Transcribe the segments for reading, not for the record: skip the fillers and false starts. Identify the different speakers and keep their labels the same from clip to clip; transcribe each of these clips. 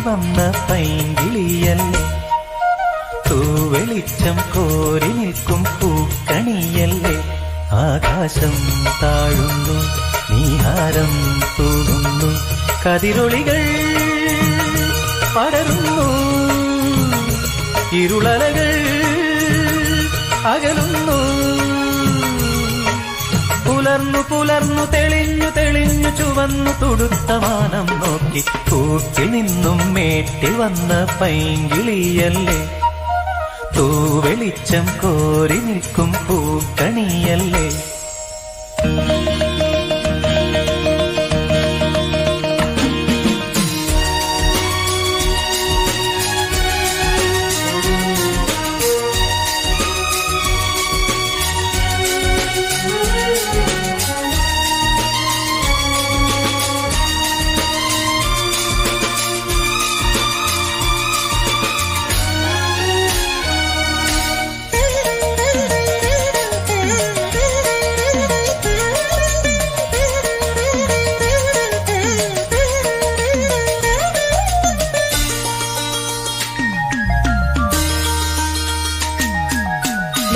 Speaker 1: വന്ന പൈങ്കിളിയല്ലേ, തൂവെളിച്ചം കോരി നിൽക്കും പൂക്കണിയല്ലേ. ആകാശം താഴുന്നു, നീഹാരം തൂകുന്നു, കതിരൊളികൾ പടരുന്നു, ഇരുളലകൾ അകലുന്നു. പുലർന്നു പുലർന്നു തെളിഞ്ഞു തെളിഞ്ഞു ചുവന്നു തുടുത്ത മാനം നോക്കി കൂട്ടിൽ നിന്നും മേട്ടിൽ വന്ന പൈങ്കിളിയല്ലേ, തൂവെളിച്ചം കോരി നിൽക്കും പൂക്കണിയല്ലേ.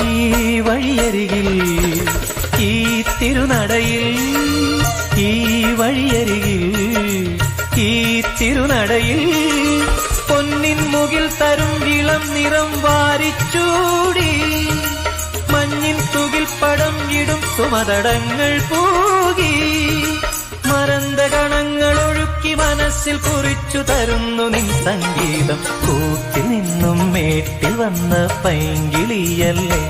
Speaker 1: ഈ വഴിയരികിൽ ഈ തിരുനടയിൽ, ഈ വഴിയരികിൽ ഈ തിരുനടയിൽ പൊന്നിൻ മുകിൽ തരും ഇളം നിറം വാരിച്ചൂടി, മഞ്ഞിൻ തുകിൽ പടം ഇടും സുമതടങ്ങൾ പൂകി, മരന്ത കണങ്ങൾ ഒഴുക്കി മനസ്സിൽ കുറിച്ചു തരുന്നു നിൻ സംഗീതം. കൂട്ടിൽ നിന്നും മേട്ടിൽ വന്ന പൈങ്കിളിയല്ലേ,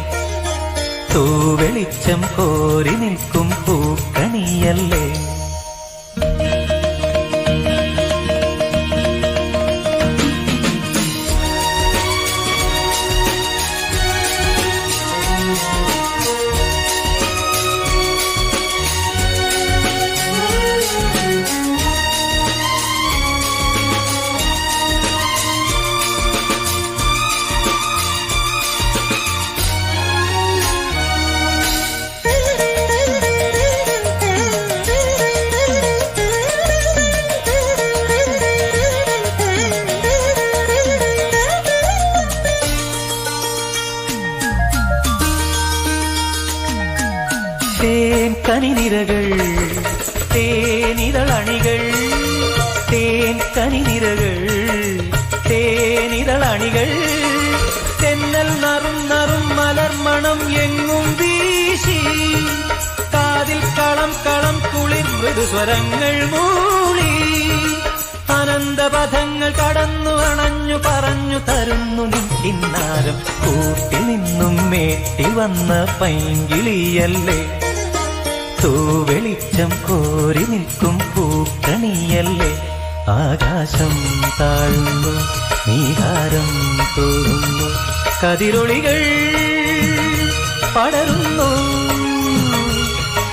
Speaker 1: തൂവെളിച്ചം കോരി നിൽക്കും പൂക്കണിയല്ലേ. തേൻ കനിനിരകൾ തേനിതളണികൾ, തേൻ കനിനിരകൾ തേനിതളണികൾ, തെന്നൽ നറും നറും മലർമണം എങ്ങും വീശി, കാതിൽ കളം കളം കുളിർ മൃദുസ്വരങ്ങൾ മൂളി, അനന്തപഥങ്ങൾ കടന്നു അണഞ്ഞു പറഞ്ഞു തരുന്നു നിൻ കിന്നാരം. കൂട്ടിൽ നിന്നും മേട്ടിൽ വന്ന പൈങ്കിളിയല്ലേ, തൂവെളിച്ചം കോരി നിൽക്കും പൂക്കണിയല്ലേ. ആകാശം താഴുന്നു, നീഹാരം തൂകുന്നു, കതിരൊളികൾ പടരുന്നു,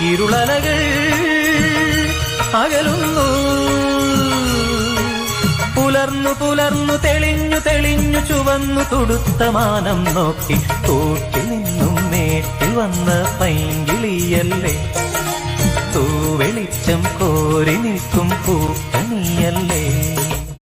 Speaker 1: ഇരുളലകൾ അകലുന്നു. പുലർന്നു പുലർന്നു തെളിഞ്ഞു തെളിഞ്ഞു ചുവന്നു തുടുത്ത മാനം നോക്കി കൂട്ടിൽ നിന്നും മേട്ടിൽ വന്ന പൈങ്കിളിയല്ലേ, തൂവെളിച്ചം കോരി നിൽക്കും പൂക്കണിയല്ലേ.